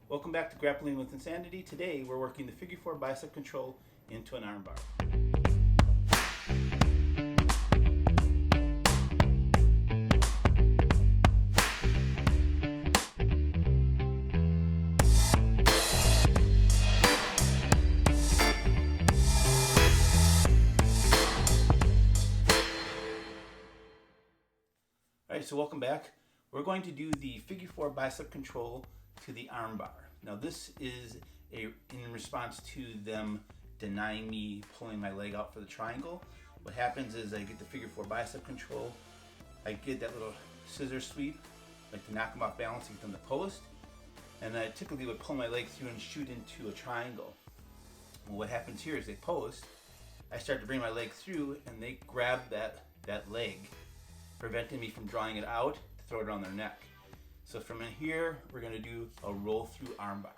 Welcome back to Grappling with Insanity. Today we're working the Figure Four Bicep Control into an armbar. Alright, so welcome back. We're going to do the Figure Four Bicep Control to the armbar. Now this is in response to them denying me pulling my leg out for the triangle. What happens is I get the Figure Four Bicep Control, I get that little scissor sweep, like to knock them off balance and get them to post, and I typically would pull my leg through and shoot into a triangle. Well, what happens here is they post, I start to bring my leg through and they grab that leg, preventing me from drawing it out to throw it around their neck. So from in here, we're gonna do a roll through armbar.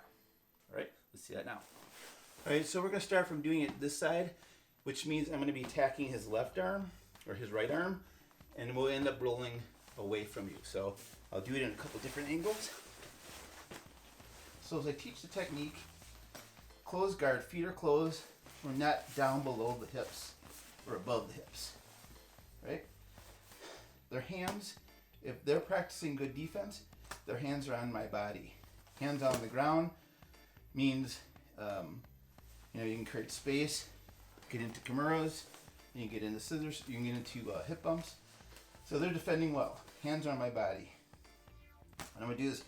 All right, let's see that now. All right, so we're gonna start from doing it this side, which means I'm gonna be attacking his left arm, or his right arm, and we'll end up rolling away from you. So I'll do it in a couple different angles. So as I teach the technique, close guard, feet are closed, we're not down below the hips, or above the hips, right? Their hands, if they're practicing good defense, their hands are on my body. Hands on the ground means, you can create space, get into Kimuras, you can get into scissors, you can get into hip bumps. So they're defending well. Hands are on my body. What I'm gonna do is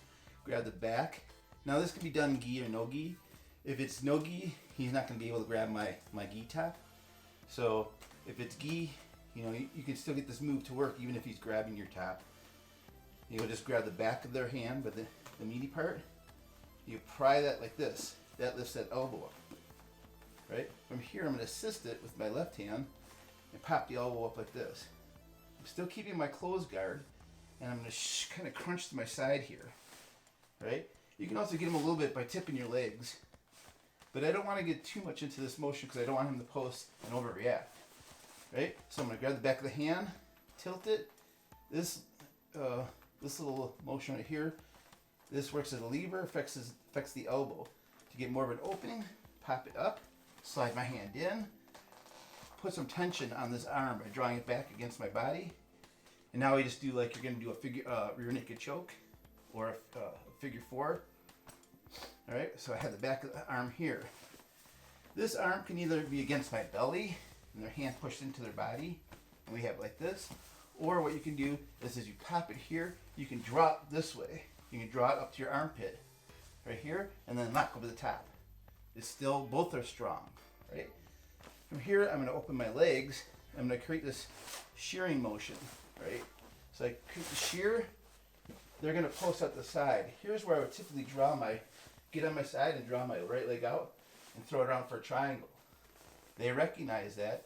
grab the back. Now this can be done gi or no gi. If it's no gi, he's not gonna be able to grab my gi top. So if it's gi, you can still get this move to work even if he's grabbing your top. You'll just grab the back of their hand, but the meaty part, you pry that like this. That lifts that elbow up, right? From here, I'm going to assist it with my left hand and pop the elbow up like this. I'm still keeping my closed guard, and I'm going to kind of crunch to my side here, right? You can also get him a little bit by tipping your legs, but I don't want to get too much into this motion because I don't want him to post and overreact, right? So I'm going to grab the back of the hand, tilt it. This little motion right here, this works as a lever, affects the elbow. To get more of an opening, pop it up, slide my hand in, put some tension on this arm by drawing it back against my body. And now we just do like you're going to do a rear naked choke or a figure four. All right, so I have the back of the arm here. This arm can either be against my belly and their hand pushed into their body, and we have it like this. Or what you can do is as you pop it here, you can draw it this way. You can draw it up to your armpit, right here, and then knock over the top. It's still, both are strong, right? From here, I'm gonna open my legs. I'm gonna create this shearing motion, right? So I create the shear, they're gonna post out the side. Here's where I would typically get on my side and draw my right leg out and throw it around for a triangle. They recognize that,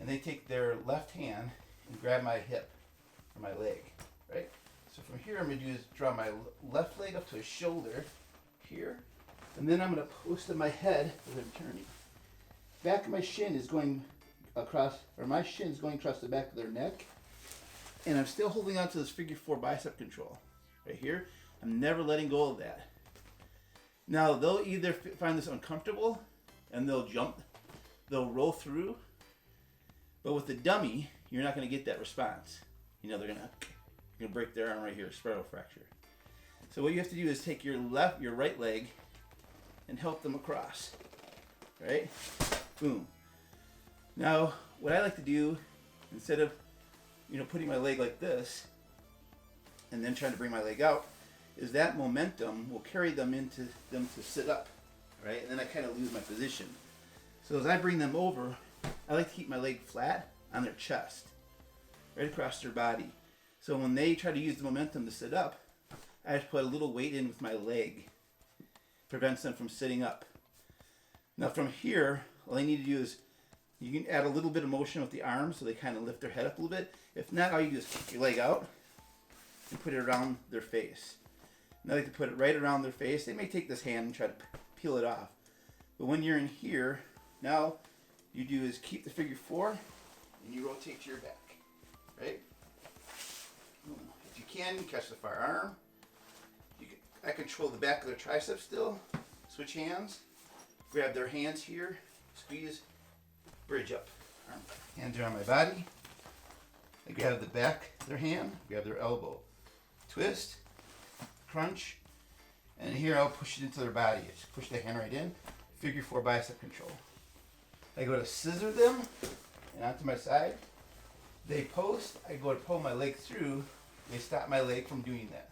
and they take their left hand and grab my hip or my leg, right? So from here, I'm going to do is draw my left leg up to his shoulder here, and then I'm going to post to my head as I'm turning. Back of my shin is going across, or my shin is going across the back of their neck, and I'm still holding on to this Figure Four Bicep Control right here. I'm never letting go of that. Now they'll either find this uncomfortable and they'll jump, they'll roll through. But with the dummy, you're not going to get that response. They're going to break their arm right here, spiral fracture. So what you have to do is take your right leg and help them across, right? Boom. Now, what I like to do, instead of, putting my leg like this and then trying to bring my leg out, is that momentum will carry them into them to sit up, right? And then I kind of lose my position. So as I bring them over, I like to keep my leg flat on their chest, right across their body. So when they try to use the momentum to sit up, I have to put a little weight in with my leg. Prevents them from sitting up. Now from here, all I need to do is, you can add a little bit of motion with the arms so they kind of lift their head up a little bit. If not, all you do is kick your leg out and put it around their face. Now I like to put it right around their face. They may take this hand and try to peel it off. But when you're in here, now you do is keep the figure four and you rotate to your back, right? If you can, catch the far arm. You can I control the back of their triceps still. Switch hands. Grab their hands here. Squeeze. Bridge up. Hands are on my body. I grab the back of their hand. Grab their elbow. Twist. Crunch. And here I'll push it into their body. Just push the hand right in. Figure four bicep control. I go to scissor them and onto my side. They post. I go to pull my leg through. They stop my leg from doing that.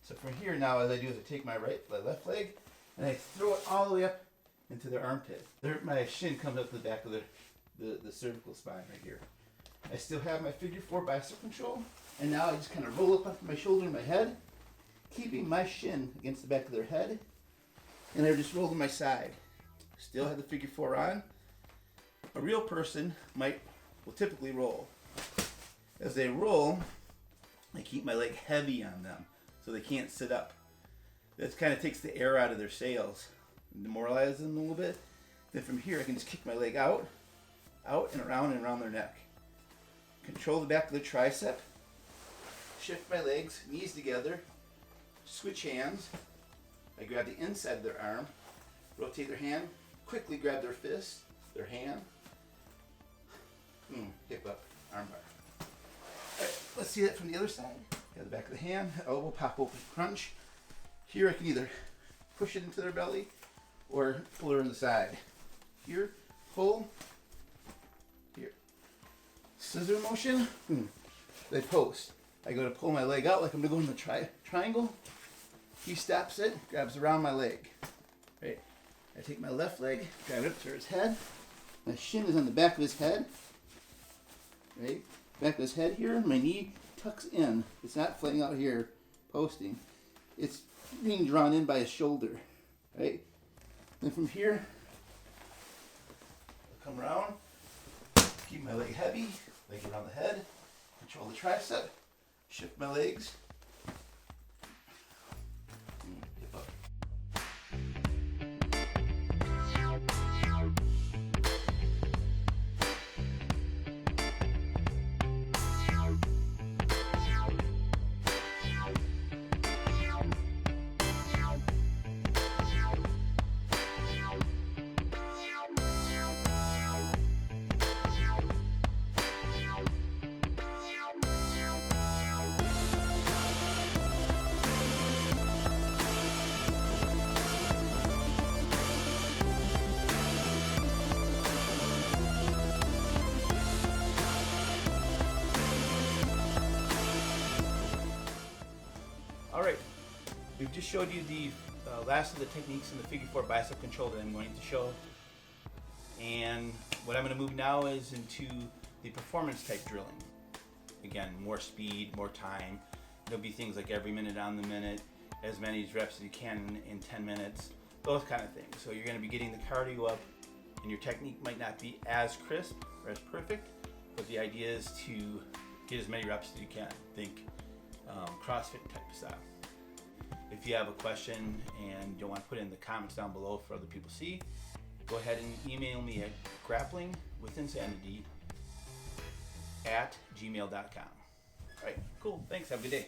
So from here now, as I do is I take my left leg and I throw it all the way up into their armpit. My shin comes up to the back of the cervical spine right here. I still have my figure four bicep control, and now I just kind of roll up onto my shoulder and my head, keeping my shin against the back of their head, and I just roll to my side. Still have the figure four on. A real person will typically roll. As they roll, I keep my leg heavy on them so they can't sit up. That kind of takes the air out of their sails, demoralizes them a little bit. Then from here I can just kick my leg out and around their neck. Control the back of the tricep. Shift my legs, knees together. Switch hands. I grab the inside of their arm, rotate their hand, quickly grab their fist, their hand. Hip up, armbar. Alright, let's see that from the other side. Got the back of the hand, elbow pop open, crunch. Here I can either push it into their belly or pull her in the side. Here, pull. Here. Scissor motion. They post. I go to pull my leg out like I'm going to go in the triangle. He stops it, grabs around my leg. Right. I take my left leg, grab it up to his head. My shin is on the back of his head. Right. Back of his head here. My knee tucks in. It's not flaying out here, posting. It's being drawn in by his shoulder. Right. Then from here, I'll come around, keep my leg heavy, leg around the head, control the tricep, shift my legs, hip up. Alright, we've just showed you the last of the techniques in the figure four bicep control that I'm going to show. And what I'm going to move now is into the performance type drilling. Again, more speed, more time. There'll be things like every minute on the minute, as many reps as you can in 10 minutes, those kind of things. So you're going to be getting the cardio up, and your technique might not be as crisp or as perfect, but the idea is to get as many reps as you can. Think CrossFit type of style. If you have a question and you want to put it in the comments down below for other people to see, go ahead and email me at grapplingwithinsanity@gmail.com. All right, cool. Thanks. Have a good day.